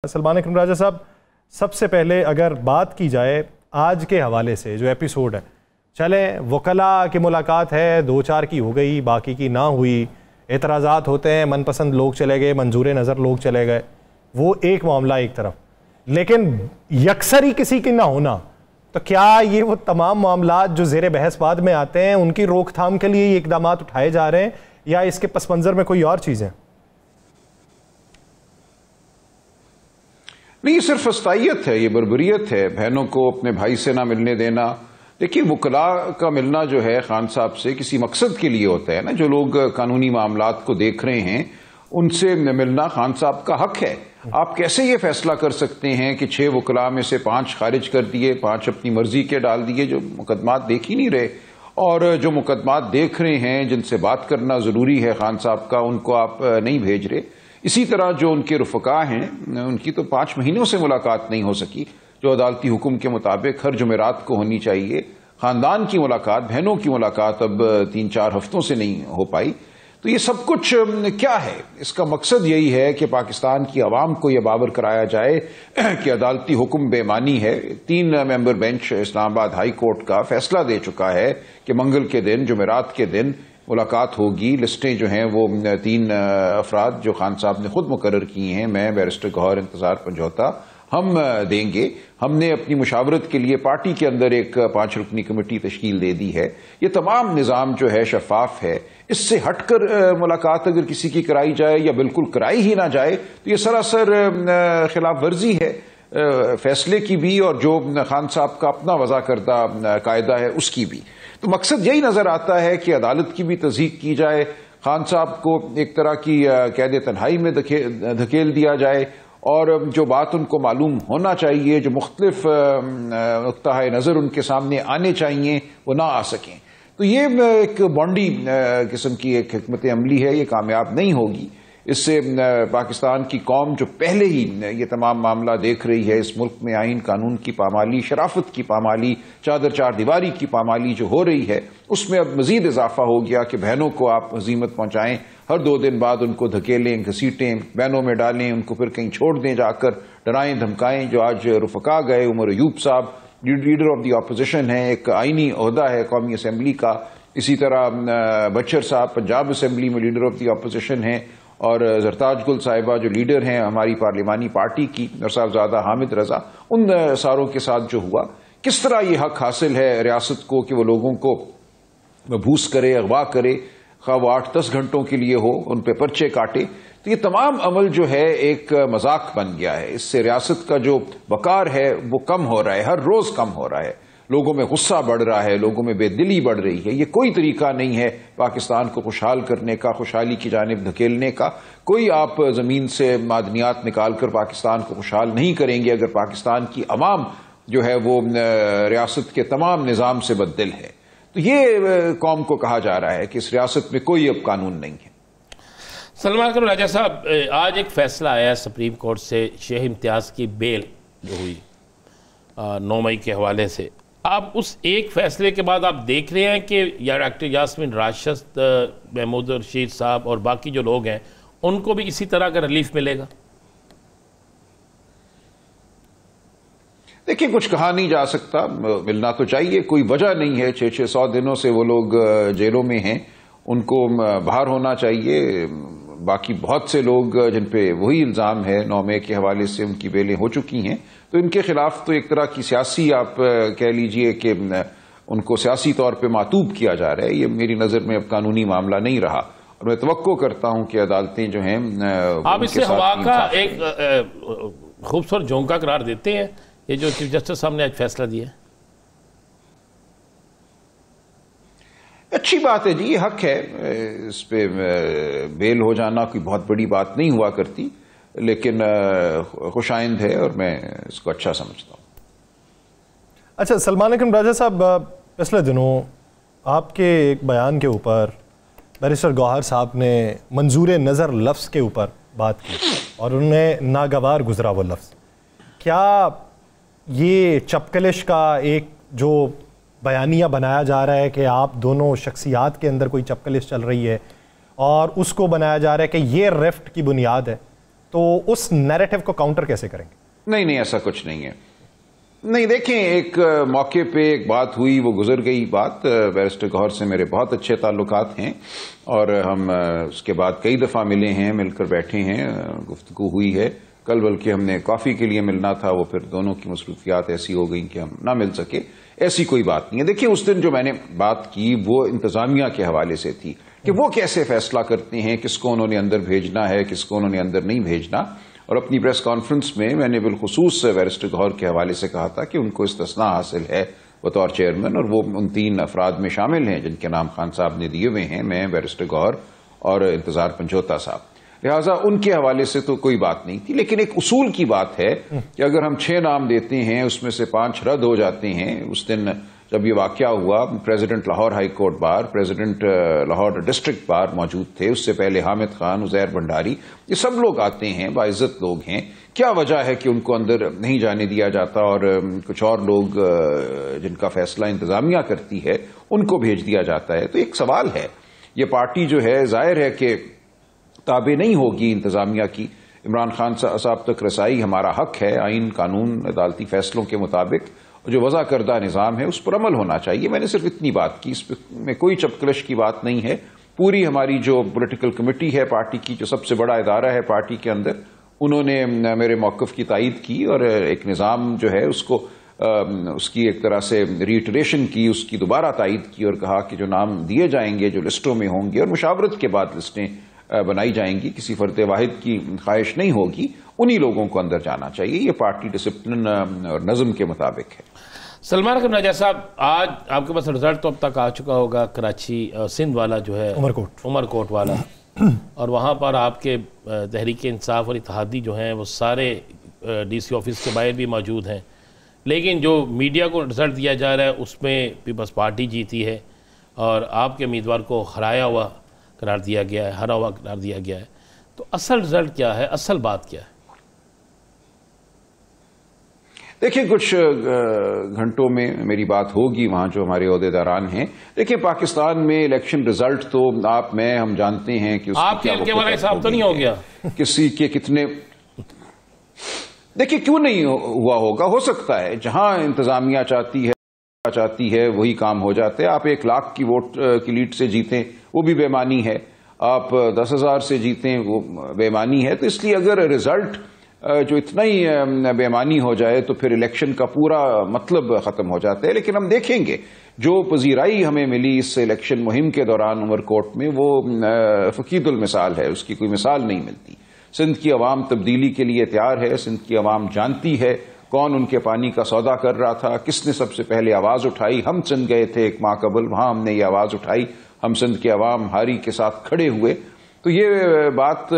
سلمان اکرم راجہ صاحب، سب سے پہلے اگر بات کی جائے آج کے حوالے سے جو ایپیسوڈ ہے، چلیں وکلاء کی ملاقات ہے، دو چار کی ہو گئی، باقی کی نہ ہوئی، اعتراضات ہوتے ہیں، من پسند لوگ چلے گئے، منظور نظر لوگ چلے گئے، وہ ایک معاملہ ایک طرف، لیکن یکسری کسی کی نہ ہونا، تو کیا یہ وہ تمام معاملات جو زیر بحث بعد میں آتے ہیں ان کی روک تھام کے لیے یہ اقدامات اٹھائے جا رہے ہیں یا اس کے پس منظر میں کوئی اور چیزیں؟ نہیں، یہ صرف فسطائیت ہے، یہ بربریت ہے، بہنوں کو اپنے بھائی سے نہ ملنے دینا۔ دیکھیے، وکلاء کا ملنا جو ہے خان صاحب سے کسی مقصد کے لیے ہوتا ہے نا، جو لوگ قانونی معاملات کو دیکھ رہے ہیں ان سے ملنا خان صاحب کا حق ہے۔ آپ کیسے یہ فیصلہ کر سکتے ہیں کہ 6 وکلاء میں سے 5 خارج کر دیے، 5 اپنی مرضی کے ڈال دیے جو مقدمات دیکھ ہی نہیں رہے، اور جو مقدمات دیکھ رہے ہیں جن سے بات کرنا ضروری ہے خان صاحب کا، ان کو آپ نہیں بھیج رہے۔ اسی طرح جو ان کے رفقا ہیں ان کی تو 5 مہینوں سے ملاقات نہیں ہو سکی، جو عدالتی حکم کے مطابق ہر جمعرات کو ہونی چاہیے۔ خاندان کی ملاقات، بہنوں کی ملاقات اب 3-4 ہفتوں سے نہیں ہو پائی۔ تو یہ سب کچھ کیا ہے؟ اس کا مقصد یہی ہے کہ پاکستان کی عوام کو یہ باور کرایا جائے کہ عدالتی حکم بے معنی ہے۔ 3 ممبر بینچ اسلام آباد ہائی کورٹ کا فیصلہ دے چکا ہے کہ منگل کے دن، جمعرات کے دن ملاقات ہوگی۔ لسٹیں جو ہیں وہ 3 افراد جو خان صاحب نے خود مقرر کی ہیں، میں، بیرسٹر گوہر انتظار پنجوتا، ہم دیں گے۔ ہم نے اپنی مشاورت کے لیے پارٹی کے اندر ایک 5 رکنی کمیٹی تشکیل دے دی ہے۔ یہ تمام نظام جو ہے شفاف ہے۔ اس سے ہٹ کر ملاقات اگر کسی کی کرائی جائے یا بالکل کرائی ہی نہ جائے تو یہ سراسر خلاف ورزی ہے فیصلے کی بھی، اور جو خان صاحب کا اپنا وضع کردہ قاعدہ ہے اس کی بھی۔ تو مقصد یہی نظر آتا ہے کہ عدالت کی بھی تصدیق کی جائے، خان صاحب کو ایک طرح کی قید تنہائی میں دھکیل دیا جائے، اور جو بات ان کو معلوم ہونا چاہیے، جو مختلف نقطہ نظر ان کے سامنے آنے چاہیے، وہ نہ آ سکیں۔ تو یہ ایک بانڈی قسم کی ایک حکمت عملی ہے، یہ کامیاب نہیں ہوگی۔ اس سے پاکستان کی قوم جو پہلے ہی یہ تمام معاملہ دیکھ رہی ہے، اس ملک میں آئین قانون کی پامالی، شرافت کی پامالی، چادر چار دیواری کی پامالی جو ہو رہی ہے، اس میں اب مزید اضافہ ہو گیا کہ بہنوں کو آپ ہزیمت پہنچائیں، ہر 2 دن بعد ان کو دھکیلیں، گھسیٹیں، بہنوں میں ڈالیں، ان کو پھر کہیں چھوڑ دیں جا کر، ڈرائیں دھمکائیں۔ جو آج رفقا گئے، عمر ایوب صاحب لیڈر آف دی اپوزیشن ہیں، ایک آئینی عہدہ ہے قومی اسمبلی کا، اسی طرح بچر صاحب پنجاب اسمبلی میں لیڈر آف دی اپوزیشن ہیں، اور زرتاج گل صاحبہ جو لیڈر ہیں ہماری پارلیمانی پارٹی کی، اور صاحبزادہ حامد رضا، ان ساروں کے ساتھ جو ہوا، کس طرح یہ حق حاصل ہے ریاست کو کہ وہ لوگوں کو مبعوث کرے، اغوا کرے، خواہ وہ 8-10 گھنٹوں کے لیے ہو، ان پہ پرچے کاٹے۔ تو یہ تمام عمل جو ہے ایک مذاق بن گیا ہے۔ اس سے ریاست کا جو وقار ہے وہ کم ہو رہا ہے، ہر روز کم ہو رہا ہے، لوگوں میں غصہ بڑھ رہا ہے، لوگوں میں بے دلی بڑھ رہی ہے۔ یہ کوئی طریقہ نہیں ہے پاکستان کو خوشحال کرنے کا، خوشحالی کی جانب دھکیلنے کا۔ کوئی آپ زمین سے معدنیات نکال کر پاکستان کو خوشحال نہیں کریں گے اگر پاکستان کی عوام جو ہے وہ ریاست کے تمام نظام سے بددل ہے۔ تو یہ قوم کو کہا جا رہا ہے کہ اس ریاست میں کوئی اب قانون نہیں ہے۔ سلمان اکرم راجہ صاحب، آج ایک فیصلہ آیا سپریم کورٹ سے، شیخ امتیاز کی بیل جو ہوئی 9 مئی کے حوالے سے، آپ اس ایک فیصلے کے بعد آپ دیکھ رہے ہیں کہ ڈاکٹر یاسمین راشد، محمود رشید صاحب اور باقی جو لوگ ہیں ان کو بھی اسی طرح کا ریلیف ملے گا؟ دیکھیں، کچھ کہا نہیں جا سکتا، ملنا تو چاہیے، کوئی وجہ نہیں ہے، 600 دنوں سے وہ لوگ جیلوں میں ہیں، ان کو باہر ہونا چاہیے۔ باقی بہت سے لوگ جن پہ وہی الزام ہے 9 مئی کے حوالے سے، ان کی بیلیں ہو چکی ہیں، تو ان کے خلاف تو ایک طرح کی سیاسی، آپ کہہ لیجئے کہ ان کو سیاسی طور پہ معطوب کیا جا رہا ہے۔ یہ میری نظر میں اب قانونی معاملہ نہیں رہا، اور میں توقع کرتا ہوں کہ عدالتیں جو ہیں آپ اس سے ہوا کا ایک خوبصورت جھونکا قرار دیتے ہیں یہ جو چیف جسٹس صاحب نے آج فیصلہ دیا ہے؟ اچھی بات ہے جی، یہ حق ہے، اس پہ بیل ہو جانا کوئی بہت بڑی بات نہیں ہوا کرتی، لیکن خوش آئند ہے اور میں اس کو اچھا سمجھتا ہوں۔ اچھا سلمان اکرم راجہ صاحب، پچھلے دنوں آپ کے ایک بیان کے اوپر بیرسٹر گوہر صاحب نے منظور نظر لفظ کے اوپر بات کی اور انہوں نے ناگوار گزرا وہ لفظ۔ کیا یہ چپکلش کا ایک جو بیانیہ بنایا جا رہا ہے کہ آپ دونوں شخصیات کے اندر کوئی چپکلش چل رہی ہے، اور اس کو بنایا جا رہا ہے کہ یہ ریفٹ کی بنیاد ہے، تو اس نیریٹو کو کاؤنٹر کیسے کریں گے؟ نہیں ایسا کچھ نہیں ہے. نہیں دیکھیں، ایک موقع پہ ایک بات ہوئی، وہ گزر گئی بات. بیرسٹر گوہر سے میرے بہت اچھے تعلقات ہیں اور ہم اس کے بعد کئی دفعہ ملے ہیں، مل کر بیٹھے ہیں، گفتگو ہوئی ہے. کل بلکہ ہم نے کافی کے لیے ملنا تھا، وہ پھر دونوں کی مصروفیات ایسی ہو گئیں کہ ہم نہ مل سکے. ایسی کوئی بات نہیں ہے. دیکھیں، اس دن جو میں نے بات کی وہ انتظامیہ کے حوالے سے تھی کہ وہ کیسے فیصلہ کرتے ہیں، کس کو انہوں نے اندر بھیجنا ہے، کس کو انہوں نے اندر نہیں بھیجنا. اور اپنی پریس کانفرنس میں نے بالخصوص بیرسٹر گوہر کے حوالے سے کہا تھا کہ ان کو استثناء حاصل ہے بطور چیئرمین، اور وہ ان 3 افراد میں شامل ہیں جن کے نام خان صاحب نے دیے ہوئے ہیں، میں، بیرسٹر گوہر اور انتظار پنجوتا صاحب. لہٰذا ان کے حوالے سے تو کوئی بات نہیں تھی. لیکن ایک اصول کی بات ہے کہ اگر ہم 6 نام دیتے ہیں، اس میں سے 5 رد ہو جاتے ہیں. اس دن جب یہ واقعہ ہوا، president Lahore high court bar, president Lahore district bar موجود تھے، اس سے پہلے حامد خان، عزیر بھنڈاری، یہ سب لوگ آتے ہیں، باعزت لوگ ہیں. کیا وجہ ہے کہ ان کو اندر نہیں جانے دیا جاتا اور کچھ اور لوگ جن کا فیصلہ انتظامیہ کرتی ہے ان کو بھیج دیا جاتا ہے؟ تو ایک سوال ہے. یہ پارٹی جو ہے ظاہر ہے کہ تابع نہیں ہوگی انتظامیہ کی. عمران خان صاحب تک رسائی ہمارا حق ہے، آئین، قانون، عدالتی فیصلوں کے مطابق جو وضع کردہ نظام ہے اس پر عمل ہونا چاہیے. میں نے صرف اتنی بات کی، اس میں کوئی چپکلش کی بات نہیں ہے. پوری ہماری جو پولیٹیکل کمیٹی ہے پارٹی کی، جو سب سے بڑا ادارہ ہے پارٹی کے اندر، انہوں نے میرے موقف کی تائید کی اور ایک نظام جو ہے اس کو اس کی ایک طرح سے ریٹریشن کی، اس کی دوبارہ تائید کی اور کہا کہ جو نام دیے جائیں گے جو لسٹوں میں ہوں گے، اور مشاورت کے بعد لسٹیں بنائی جائیں گی، کسی فرد واحد کی خواہش نہیں ہوگی، انہی لوگوں کو اندر جانا چاہیے. یہ پارٹی ڈسپلن اور نظم کے مطابق ہے. سلمان اکرم راجہ صاحب، آج آپ کے پاس رزلٹ تو اب تک آ چکا ہوگا، کراچی سندھ والا جو ہے، عمر کوٹ والا، اور وہاں پر آپ کے تحریک انصاف اور اتحادی جو ہیں وہ سارے ڈی سی آفس کے باہر بھی موجود ہیں. لیکن جو میڈیا کو رزلٹ دیا جا رہا ہے اس میں پیپلز پارٹی جیتی ہے اور آپ کے امیدوار کو ہرایا ہوا قرار دیا گیا ہے، ہرا ہوا قرار دیا گیا ہے. تو اصل رزلٹ کیا ہے، اصل بات کیا ہے؟ دیکھیں، کچھ گھنٹوں میں میری بات ہوگی وہاں جو ہمارے عہدیداران ہیں. دیکھیں، پاکستان میں الیکشن رزلٹ تو آپ میں ہم جانتے ہیں کہ آپ کے والا حساب تو نہیں ہو گیا، کسی کے کتنے. دیکھیں، کیوں نہیں ہوا ہوگا؟ ہو سکتا ہے جہاں انتظامیہ چاہتی ہے وہی کام ہو جاتے ہیں. آپ 1 لاکھ کی ووٹ کی لیڈ سے جیتیں وہ بھی بےمانی ہے، آپ 10,000 سے جیتیں وہ بےمانی ہے. تو اس لیے اگر رزلٹ جو اتنا ہی بےمانی ہو جائے تو پھر الیکشن کا پورا مطلب ختم ہو جاتا ہے. لیکن ہم دیکھیں گے جو پذیرائی ہمیں ملی اس الیکشن مہم کے دوران عمر کوٹ میں، وہ فقید المثال ہے، اس کی کوئی مثال نہیں ملتی. سندھ کی عوام تبدیلی کے لیے تیار ہے. سندھ کی عوام جانتی ہے کون ان کے پانی کا سودا کر رہا تھا، کس نے سب سے پہلے آواز اٹھائی. ہم سندھ گئے تھے 1 ماہ قبل، وہاں ہم نے یہ آواز اٹھائی، ہم سندھ کے عوام ہاری کے ساتھ کھڑے ہوئے. تو یہ بات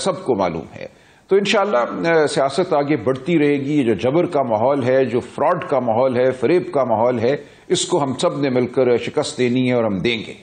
سب کو معلوم ہے. تو انشاءاللہ سیاست آگے بڑھتی رہے گی. جو جبر کا ماحول ہے، جو فراڈ کا ماحول ہے، فریب کا ماحول ہے، اس کو ہم سب نے مل کر شکست دینی ہے اور ہم دیں گے.